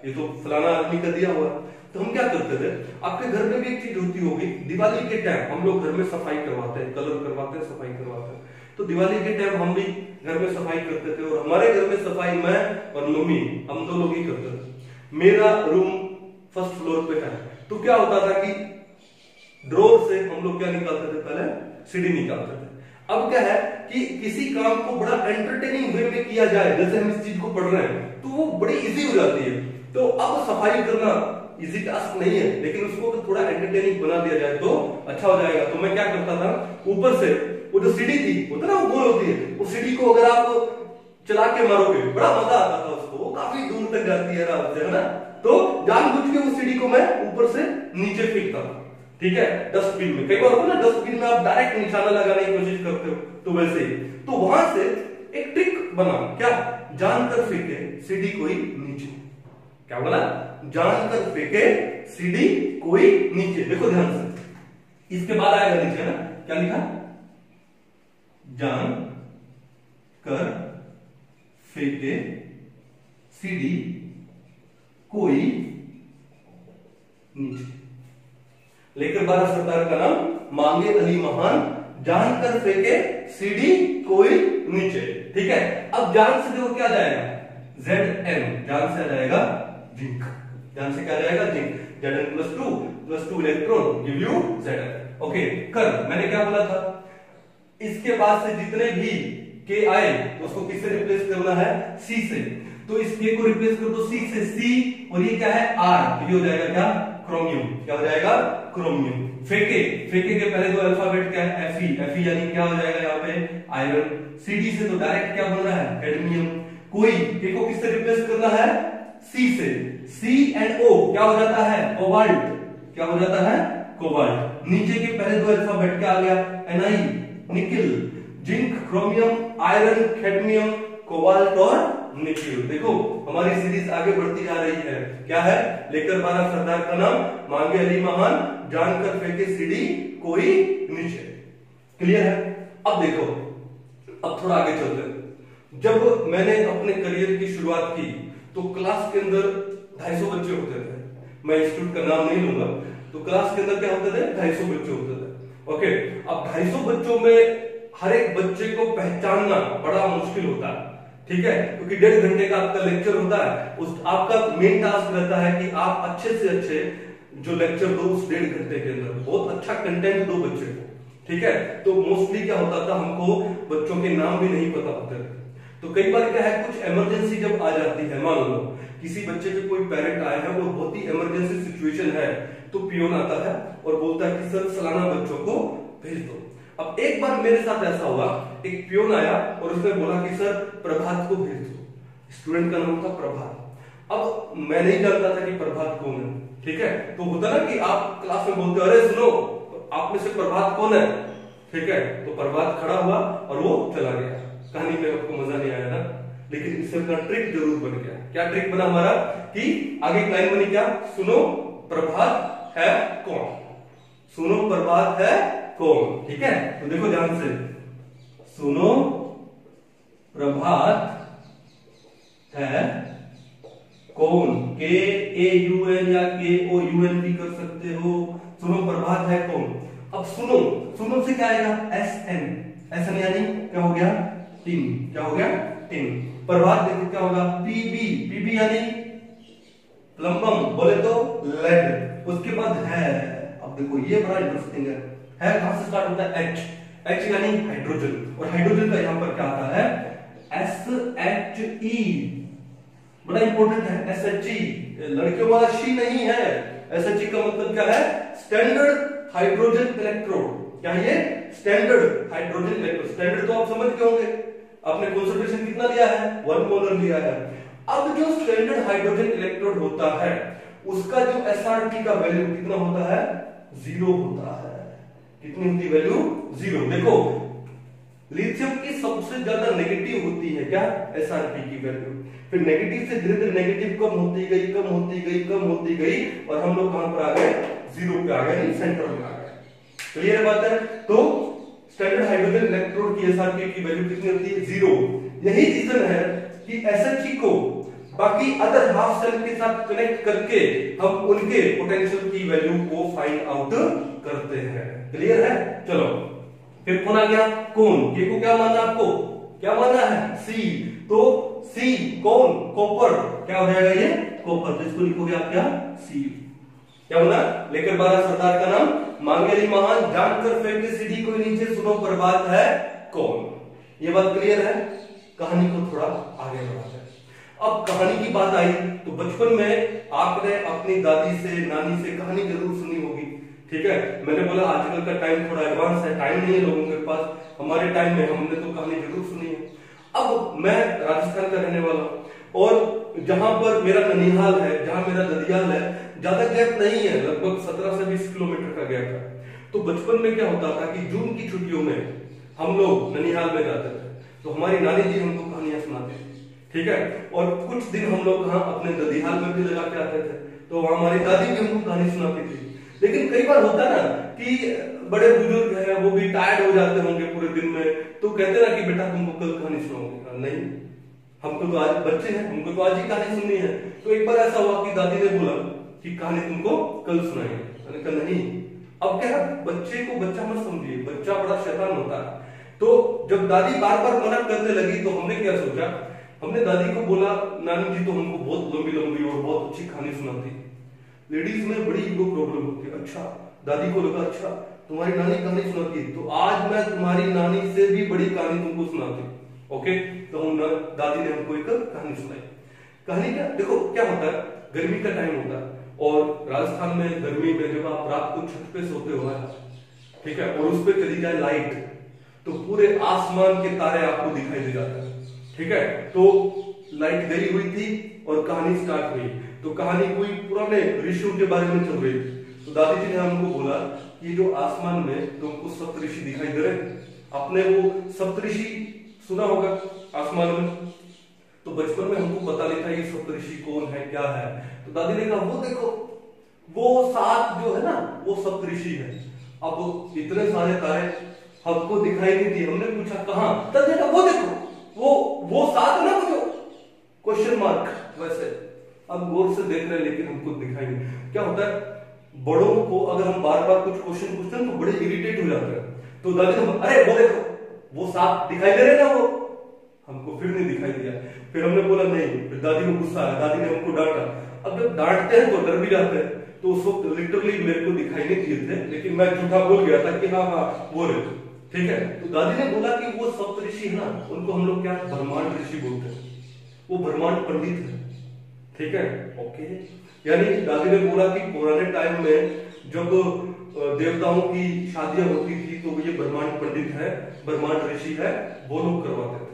ये तो फलाना आदमी का दिया हुआ। तो हम क्या करते थे, आपके घर में भी एक चीज होती होगी, दिवाली के टाइम हम लोग घर में सफाई करवाते हैं, कलर करवाते हैं, सफाई करवाते हैं। तो दिवाली के टाइम हम भी घर में सफाई करते थे, और हमारे घर में सफाई मैं और मम्मी हम दो लोग ही करते थे। मेरा रूम फर्स्ट फ्लोर पे है, तो क्या होता था कि ड्रॉर से हम लोग क्या निकालते थे, पहले सीडी निकालते थे। अब क्या है कि किसी काम को बड़ा एंटरटेनिंग वे में किया जाए, जैसे हम इस चीज को पढ़ रहे हैं तो वो बड़ी इजी हो जाती है। तो अब सफाई करना इजी टास्क नहीं है, लेकिन उसको थोड़ा एंटरटेनिंग बना दिया जाए तो अच्छा हो जाएगा। तो मैं क्या करता था, ऊपर से वो जो सीडी थी होता ना, वो गोल होती है, वो सीडी को अगर आप चला के मारोगे बड़ा मजा आता था उसको, वो काफी दूर तक जाती है आराम से, है ना। तो जानबूझ के उस सीडी को मैं ऊपर से नीचे फेंकता था, ठीक है, डस्टबिन में। कई बार होता है ना, डस्टबिन में आप डायरेक्ट निशाना लगाने की कोशिश करते हो, तो वैसे ही। तो वहां से एक ट्रिक बना, क्या, जानकर फेंके सीडी कोई नीचे। क्या बोला, जानकर फेंके सीडी कोई नीचे। देखो ध्यान से, इसके बाद आएगा नीचे ना, क्या लिखा, जान कर फेंके सीडी कोई नीचे। लेकर 12 सरदार का नाम, मांगे अली महान, जानकर फेंके सीडी कोई नीचे। ठीक है, अब जान से देखो क्या जाएगा, ZN, जान से आ जाएगा जिंक, जान से क्या जाएगा, zinc. Zn+2 electron give you Zn। Okay, कर, मैंने क्या बोला था, इसके बाद से जितने भी के आए उसको किससे रिप्लेस करना है, C से। तो इस K को रिप्लेस कर दो C से, C, और ये क्या है, R, ये हो जाएगा क्या, क्रोमियम। क्या हो जाएगा, क्रोमियम। फेंके, फेंके के पहले दो अल्फाबेट क्या है, Fe यानी क्या हो जाएगा यहाँ पे, आयरन। CD से तो डायरेक्ट क्या बन रहा है, कैडमियम। कोई K को किससे रिप्लेस करना है, C से, C&O क्या हो जाता है, कोबाल्ट। क्या हो जाता है, कोबाल्ट। नीचे के पहले दो अल्फाबेट क्या आ गया, Ni, nickel. Zinc, chromium, iron, cadmium, cobalt और निकिल। देखो हमारी सीरीज आगे बढ़ती जा रही है, क्या है, लेकर 12 सरदार का नाम, मांगे अली महान, जानकर फेंके सीडी कोई नीचे। क्लियर है। अब देखो, अब थोड़ा आगे चलते हैं। जब मैंने अपने करियर की शुरुआत की तो क्लास के अंदर 250 बच्चे होते थे, मैं इंस्टीट्यूट का नाम नहीं लूंगा। तो क्लास के अंदर क्या होते थे, 250 बच्चे होते थे। ओके, अब 250 बच्चों में हर एक बच्चे को पहचानना बड़ा मुश्किल होता है, ठीक है, क्योंकि 1.5 घंटे का आपका लेक्चर होता है। उस आपका मेन टास्क रहता है कि आप अच्छे से अच्छे जो लेक्चर दो उस 1.5 घंटे के अंदर, बहुत अच्छा कंटेंट दो बच्चे को, ठीक है। तो मोस्टली क्या होता था, हमको बच्चों के नाम भी नहीं पता होते थे। तो कई बार क्या है, कुछ इमरजेंसी जब आ जाती है, मान लो किसी बच्चे के कोई पेरेंट आए हैं, वो बहुत ही इमरजेंसी सिचुएशन है, तो पियोन आता है और बोलता है कि सर फलाना बच्चों को भेज दो। अब एक बार मेरे साथ ऐसा हुआ, एक पियोन आया और उसने बोला कि सर प्रभात को भेज दो। स्टूडेंट का नाम था प्रभात। अब मैं नहीं जानता था कि प्रभात कौन है, ठीक है। तो होता ना कि आप क्लास में बोलते हो, अरे सुनो आप में से प्रभात कौन है, ठीक है। तो प्रभात खड़ा हुआ और वो चला गया। कहानी में आपको मजा नहीं आया ना, लेकिन इससे अपना ट्रिक जरूर बन गया। क्या ट्रिक बना हमारा, कि आगे एक लाइन बनी, क्या, सुनो प्रभात है कौन, सुनो प्रभात है कौन, ठीक है। तो देखो ध्यान से, सुनो प्रभात है कौन, KAUN या KOUN भी कर सकते हो, सुनो प्रभात है कौन। अब सुनो, सुनो से क्या आएगा, SN यानी क्या हो गया, टिन। क्या हो गया, टिन। प्रभात देखो क्या होगा, PB यानी प्लम्बम, बोले तो लेड। उसके बाद है, अब देखो ये बड़ा इंटरेस्टिंग है कहां से स्टार्ट होता है, H यानी हाइड्रोजन, और हाइड्रोजन का यहां पर क्या आता है, SHE, बड़ा इंपॉर्टेंट है, SHE। लड़कियों वाला शी नहीं है, SHE का मतलब क्या है, स्टैंडर्ड हाइड्रोजन इलेक्ट्रोड। क्या ये स्टैंडर्ड हाइड्रोजन इलेक्ट्रॉन, स्टैंडर्ड तो आप समझ गए होंगे, आपने कंसंट्रेशन कितना लिया है 1 मोलर लिया है। अब जो स्टैंडर्ड हाइड्रोजन इलेक्ट्रोड होता है उसका जो SRT का वैल्यू कितना होता है 0 होता है। कितनी होती है वैल्यू 0। देखो लिथियम की सबसे ज्यादा नेगेटिव होती है क्या SRT की वैल्यू, फिर नेगेटिव से धीरे धीरे नेगेटिव कम होती गई कम होती गई कम होती गई और हम लोग कहां पर आ गए 0 पे आ गए, सेंटर में आ गए। क्लियर बात है। तो स्टैंडर्ड हाइड्रोजन इलेक्ट्रोड की SRT की वैल्यू कितनी होती है 0। यही रीजन है कि SHE को बाकी अदर हाफ सेल के साथ कनेक्ट करके हम उनके पोटेंशियल की वैल्यू को फाइंड आउट करते हैं। क्लियर है। चलो फिर कौन आ गया कौन, ये को क्या माना आपको, क्या माना है C, तो C कौन कॉपर, क्या हो जाएगा ये कॉपर, तो इसको लिखोगे आप क्या C। क्या बोला लेकर 12 सरदार का नाम मांगे अली महान, जानकर फेंके सीढ़ी को नीचे सुनो बर्बाद है कौन। ये बात क्लियर है। कहानी को थोड़ा आगे बढ़ाते हैं। अब कहानी की बात आई तो बचपन में आपने अपनी दादी से नानी से कहानी जरूर सुनी होगी, ठीक है। मैंने बोला आजकल का टाइम थोड़ा एडवांस है, टाइम नहीं है लोगों के पास, हमारे टाइम में हमने तो कहानी जरूर सुनी है। अब मैं राजस्थान का रहने वाला हूं और जहां पर मेरा ननिहाल है, जहां मेरा ददियाल है, ज्यादा गैप नहीं है, लगभग 17 से 20 किलोमीटर का गैप है। तो बचपन में क्या होता था कि जून की छुट्टियों में हम लोग ननिहाल में जाते थे, तो हमारी नानी जी हमको कहानियां सुनाती थी, ठीक है। और कुछ दिन हम लोग वहां अपने ददियाल में भी लगा के आते थे, तो हमारी दादी भी हमको कहानी सुनाती थी। लेकिन कई बार होता ना कि बड़े बुजुर्ग हैं, वो भी टायर्ड हो जाते होंगे पूरे दिन में, तो कहते ना कि बेटा तुमको कल कहानी सुनाऊंगी, नहीं हमको तो आज बच्चे हैं, हमको तो आज ही कहानी सुननी है। तो एक बार ऐसा हुआ कि दादी ने बोला कि कहानी तुमको कल सुनाएंगे, मैंने कहा नहीं। अब क्या बच्चे को बच्चा मत समझिए, बच्चा बड़ा शैतान होता है। तो जब दादी बार बार मना करने लगी तो हमने क्या सोचा, हमने दादी को बोला नानी जी तो हमको बहुत लंबी लंबी और बहुत अच्छी कहानी सुनाती। लेडीज में बड़ी ईगो प्रॉब्लम होती है। अच्छा दादी को लगा अच्छा तुम्हारी नानी कहानी सुनाती है, तो आज मैं तुम्हारी नानी से भी बड़ी कहानी तुमको सुनाती। ओके, तो हम दादी ने हमको एक कहानी सुनाई। कहानी क्या, देखो क्या होता है, गर्मी का टाइम होता है और राजस्थान में गर्मी में जब आप रात को छत पे सोते हो, ठीक है, और उस पे चली जाए लाइट तो पूरे आसमान के तारे आपको दिखाई दे जाते हैं, ठीक है। तो लाइट गई हुई थी और कहानी स्टार्ट हुई, तो कहानी कोई पुराने ऋषियों के बारे में चल रही थी। तो दादी जी ने हमको बोला कि जो आसमान में तुमको सप्तऋषि दिखाई दे रहे, आपने वो सप्तऋषि सुना होगा आसमान में, तो बचपन में हमको पता नहीं था ये सप्तऋषि कौन है क्या है। तो दादी ने कहा वो देखो वो 7 जो है ना वो सप्तऋषि है। अब इतने सारे तारे हमको दिखाई नहीं दिए, हमने पूछा कहां, दादी ने वो देखो वो 7 ना, वो जो क्वेश्चन मार्क वैसे। अब गौर से देख रहे हैं लेकिन हमको दिखाई नहीं। क्या होता है बड़ों को अगर हम बार बार कुछ क्वेश्चन पूछते हैं तो बड़े इरिटेट हो जाते हैं। तो दादी ने अरे वो देखो वो 7 दिखाई दे रहे ना, वो हमको फिर नहीं दिखाई दिया। फिर हमने बोला नहीं, फिर दादी को गुस्सा आया, दादी ने हमको डांटा। अब जब डांटते हैं तो डर भी जाते हैं, तो उस वक्त लिटरली मेरे को दिखाई नहीं दिए थे, लेकिन मैं झूठा बोल गया था कि हाँ वो रहे, ठीक है। तो दादी ने बोला कि वो सप्तऋषि है ना, उनको हम लोग क्या ब्रह्मांड ऋषि बोलते हैं, वो ब्रह्मांड पंडित है, ठीक है। ओके, यानी दादी ने बोला कि पुराने टाइम में जब देवताओं की शादियां होती थी तो ये ब्रह्मांड पंडित है, ब्रह्मांड ऋषि है, वो लोग करवाते थे।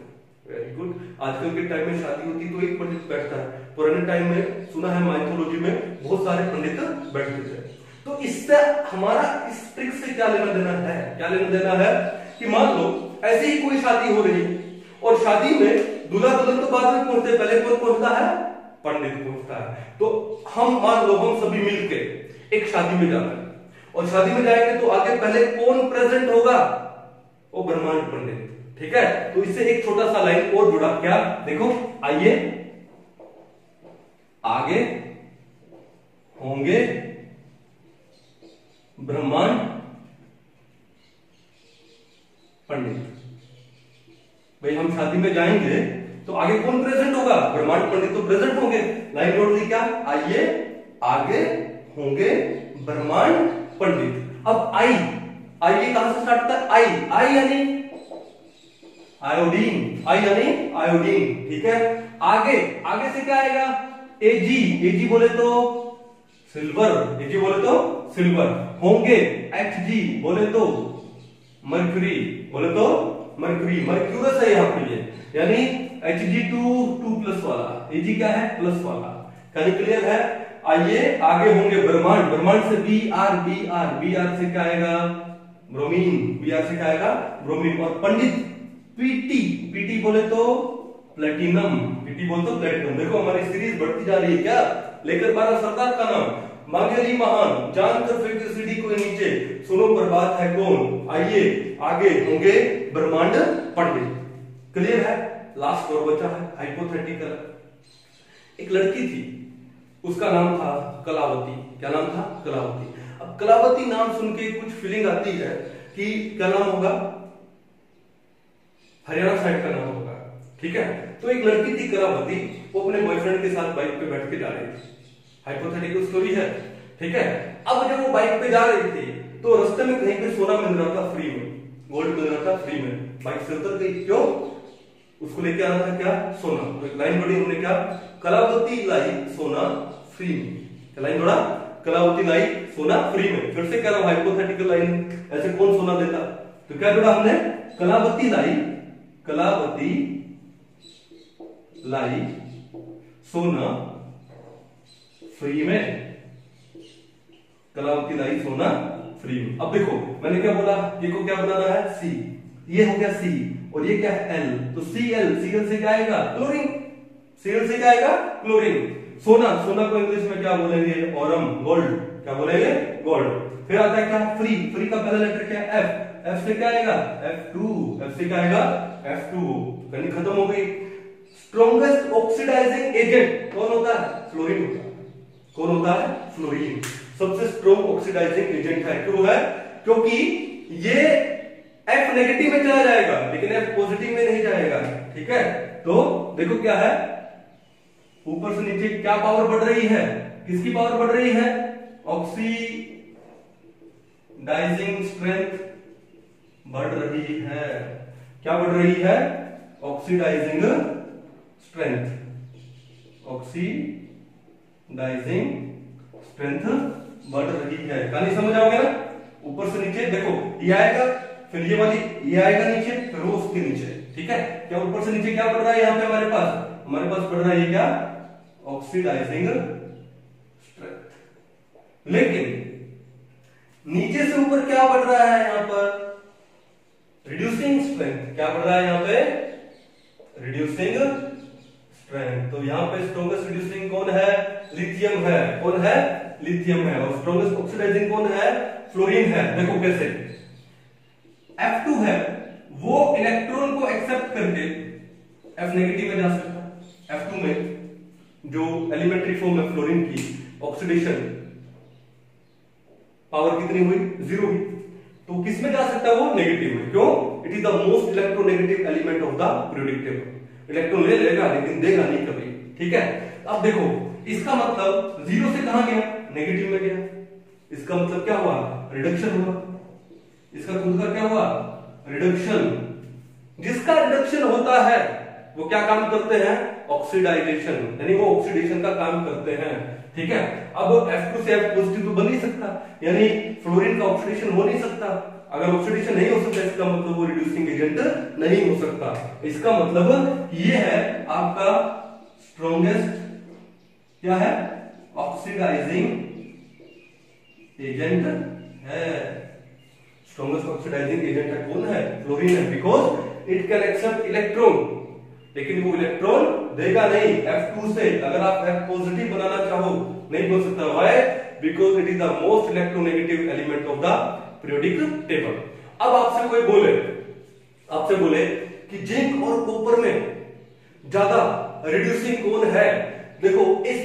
Very good. आजकल के टाइम में शादी होती तो एक पंडित बैठता है, पुराने टाइम में सुना है माइथोलॉजी में बहुत सारे पंडित बैठते थे। तो इससे हमारा इस ट्रिक से क्या लेना देना है, क्या लेना देना है कि मान लो ऐसे ही कोई शादी हो रही और शादी में दूल्हा दुल्हन तो बाद में पहुंचते, पहले कौन पहुंचता है, पंडित पहुंचता है। तो हम मान लो हम सभी मिलके एक शादी में जाते हैं और शादी में जाएंगे तो आगे पहले कौन प्रेजेंट होगा, वो ब्रह्मांड पंडित, ठीक है। तो इससे एक छोटा सा लाइन और जुड़ा, क्या देखो, आइए आगे होंगे ब्रह्मांड पंडित। भाई हम शादी में जाएंगे तो आगे कौन प्रेजेंट होगा, ब्रह्मांड पंडित तो प्रेजेंट होंगे। लाइन जोड़ दी, क्या आइए आगे होंगे ब्रह्मांड पंडित। अब आई कहां से स्टार्ट होता है, आई यानी आयोडीन, आई यानी आयोडीन, ठीक है। आगे से क्या आएगा, एजी बोले तो सिल्वर, एजी बोले तो सिल्वर। होंगे, एचजी बोले तो मर्क्यूरी, बोले तो मर्क्यूरी, मर्क्यूरस है यहाँ पे ये, यानी Hg2 वाला, Ag क्या है प्लस वाला, यानी क्लियर है। आइए आगे होंगे ब्रह्मांड, ब्रह्मांड से Br से क्या आएगा ब्रोमीन, Br से क्या आएगा ब्रोमीन। और पंडित Pt बोले तो प्लेटिनम, Pt बोले तो प्लेटिनम। देखो हमारी सीरीज बढ़ती जा रही है क्या, लेकर 12 सरदार का नाम, मांगे अली महान, जानकर फेंके सीढ़ी को नीचे, सुनो बर्बाद है कौन। आइए आगे होंगे ब्रह्मांड पंडित, क्लियर है। लास्ट और बचा है हाइपोथेटिकल। एक लड़की थी, उसका नाम था कलावती। क्या नाम था कलावती। अब कलावती नाम सुन के कुछ फीलिंग आती है कि क्या नाम होगा, हरियाणा साइड का नाम होगा, ठीक है। तो एक लड़की थी कलावती, वो अपने बॉयफ्रेंड के साथ बाइक पे बैठ के जा रही थी, हाइपोथेटिकल स्टोरी है, ठीक है। अब जब वो बाइक पे जा रही थी तो रास्ते में कहीं पे सोना मिल रहा था फ्री में, गोल्ड मिल रहा था फ्री में, बाइक से उतर गई, क्यों, उसको लेके आना था क्या सोना। तो एक लाइन बढ़ी हमने, क्या कलावती लाई सोना फ्री में, क्या लाइन बढ़ा कलावती लाई सोना फ्री में। फिर से कह रहा हूं हाइपोथेटिकल लाइन, ऐसे कौन सोना देता, तो क्या जोड़ा हमने कलावती लाई सोना फ्री में, कलावती लाई सोना फ्री में। अब देखो मैंने क्या बोला, ये को क्या बनाना है सी, ये हो गया सी और ये क्या है एल, तो Cl से क्या आएगा क्लोरीन, Cl से क्या आएगा क्लोरीन। सोना को इंग्लिश में क्या बोलेंगे ऑरम, गोल्ड, क्या बोलेंगे गोल्ड। फिर आता है क्या फ्री का पहला लेटर क्या F से क्या आएगा F2 से क्या आएगा F2, कहीं खत्म हो गई। स्ट्रॉन्गेस्ट ऑक्सीडाइजिंग एजेंट कौन होता है, फ्लोरीन होता है। कौन होता है फ्लोरीन, सबसे स्ट्रॉन्ग ऑक्सीडाइजिंग एजेंट है। क्यों है, क्योंकि ये F नेगेटिव में चला जाएगा लेकिन F पॉजिटिव में नहीं जाएगा, ठीक है। तो देखो क्या है, ऊपर से नीचे क्या पावर बढ़ रही है, किसकी पावर बढ़ रही है, ऑक्सीडाइजिंग स्ट्रेंथ बढ़ रही है। क्या बढ़ रही है, ऑक्सीडाइजिंग स्ट्रेंथ, ऑक्सीडाइजिंग स्ट्रेंथ बढ़ रही है। कहानी समझ आओगे ना, ऊपर से नीचे देखो ये आएगा, फिर ये वाली ये आएगा नीचे, फिर वो उसके नीचे, ठीक है। क्या ऊपर से नीचे क्या बढ़ रहा है, यहाँ पे हमारे पास बढ़ रहा है ये क्या ऑक्सीडाइजिंग स्ट्रेंथ। लेकिन नीचे से ऊपर क्या बढ़ रहा है, यहाँ पर रिड्यूसिंग स्ट्रेंथ। क्या बढ़ रहा है यहाँ पे रिड्यूसिंग स्ट्रेंथ। तो यहाँ पे स्ट्रॉन्गेस्ट रिड्यूसिंग कौन है, लिथियम है। कौन है, लिथियम है। और स्ट्रॉन्गेस्ट ऑक्सीडाइजिंग कौन है, फ्लोरीन है। देखो कैसे, F2 है वो इलेक्ट्रॉन को एक्सेप्ट करके F नेगेटिव में जा सकता है। F2 में जो एलिमेंट्री फॉर्म है फ्लोरीन की, ऑक्सीडेशन पावर कितनी हुई, 0 हुई। तो किस में जा सकता है वो, नेगेटिव में। क्यों, it is the most electronegative element of the periodic table. Electron ले लेगा लेकिन देगा नहीं कभी, ठीक है। अब देखो इसका मतलब 0 से कहां गया, नेगेटिव में गया। इसका मतलब क्या हुआ, रिडक्शन हुआ। इसका खुद का क्या हुआ, रिडक्शन। जिसका रिडक्शन होता है वो क्या काम करते हैं, ऑक्सीडाइजेशन, यानी वो ऑक्सीडेशन का काम करते हैं, ठीक है। अब F2 से F पॉजिटिव तो बन नहीं सकता, यानी फ्लोरीन का ऑक्सीडेशन हो नहीं सकता। अगर ऑक्सीडेशन नहीं हो सकता इसका मतलब वो रिड्यूसिंग एजेंट नहीं हो सकता। इसका मतलब ये है आपका स्ट्रॉन्गेस्ट क्या है, ऑक्सीडाइजिंग एजेंट है। स्ट्रॉन्गेस्ट ऑक्सीडाइजिंग एजेंट है कौन है, फ्लोरीन है। Because it can accept electron, लेकिन वो इलेक्ट्रॉन देगा नहीं F2 से। अगर आप F पॉजिटिव बनाना चाहो नहीं बन सकता, why, because it is the most electronegative element of the periodic table. अब आपसे बोले कि जिंक और कॉपर में ज्यादा रिड्यूसिंग कौन है। देखो इस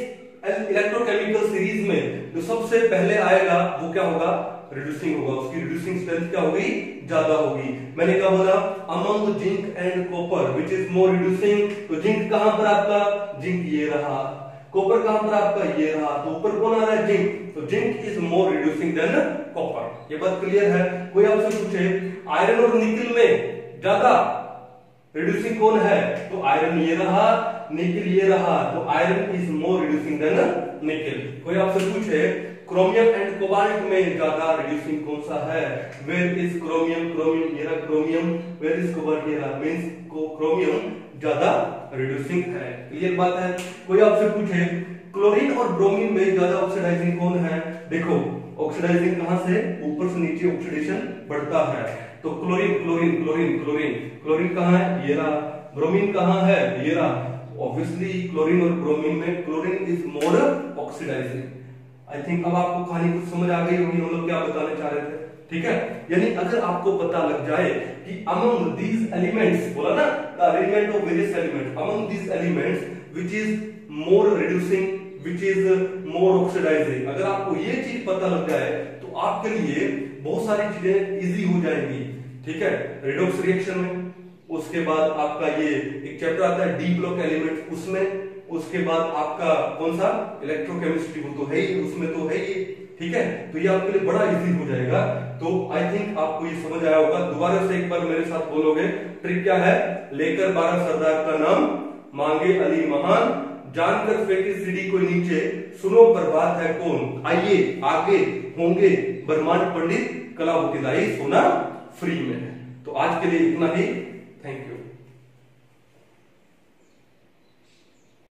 इलेक्ट्रोकेमिकल सीरीज में जो सबसे पहले आएगा वो क्या होगा, रिड्यूसिंग होगा। उसकी रिड्यूसिंग स्ट्रेंथ क्या होगी, ज्यादा होगी। मैंने क्या बोला, among zinc and copper which is more reducing. तो जिंक कहां पर आपका, जिंक ये रहा, कॉपर कहां पर आपका ये रहा, तो ऊपर कौन आ रहा है, जिंक। तो zinc is more reducing than copper. ये बात क्लियर है। कोई आपसे पूछे आयरन और निकल में ज्यादा रिड्यूसिंग कौन है, तो आयरन ये रहा, निकल ये रहा, तो iron is more reducing than nickel. कोई आपसे पूछे क्रोमियम एंड कोबाल्ट में ज्यादा रिड्यूसिंग कौन सा है? Where is chromium? क्रोमियम ये रहा क्रोमियम, वेयर इज कोबाल्ट ये रहा, मींस क्रोमियम ज्यादा रिड्यूसिंग है। क्लियर बात है? कोई आपसे पूछे क्लोरीन और ब्रोमीन में ज्यादा ऑक्सीडाइजिंग कौन है? देखो ऑक्सीडाइजिंग कहां से? ऊपर से नीचे ऑक्सीडेशन बढ़ता है। तो chlorine chlorine chlorine chlorine chlorine कहां है? ये रहा। ब्रोमीन कहां है? ये रहा। ऑब्वियसली क्लोरीन और ब्रोमीन में chlorine is more oxidising. I think अब आपको कहानी कुछ समझ आ गई होगी हम लोग क्या बताने चाह रहे थे। ठीक है, यानी अगर आपको पता लग जाए कि among these elements, बोला ना, the arrangement of various elements, among these elements which is more reducing, which is more oxidizing, अगर आपको ये चीज पता लग जाए तो आपके लिए बहुत सारी चीजें इजी हो जाएंगी। ठीक है, रेडॉक्स रिएक्शन में, उसके बाद आपका ये एक चैप्टर आता है डी ब्लॉक एलिमेंट, उसमें, उसके बाद आपका कौन सा इलेक्ट्रोकेमिस्ट्री, वो तो है ही, उसमें तो है ही। ठीक है, तो ये आपके लिए बड़ा इजी हो जाएगा। तो आई थिंक आपको ये समझ आया होगा। दोबारा से एक बार मेरे साथ बोलोगे। ट्रिक क्या है? लेकर 12 सरदार का नाम, मांगे अली महान, जानकर फेंके सीढ़ी को नीचे, सुनो बर्बाद है कौन, आइए आगे होंगे ब्रह्मांड पंडित, कला होती लाई सोना फ्री में है। तो आज के लिए इतना ही। Thank you.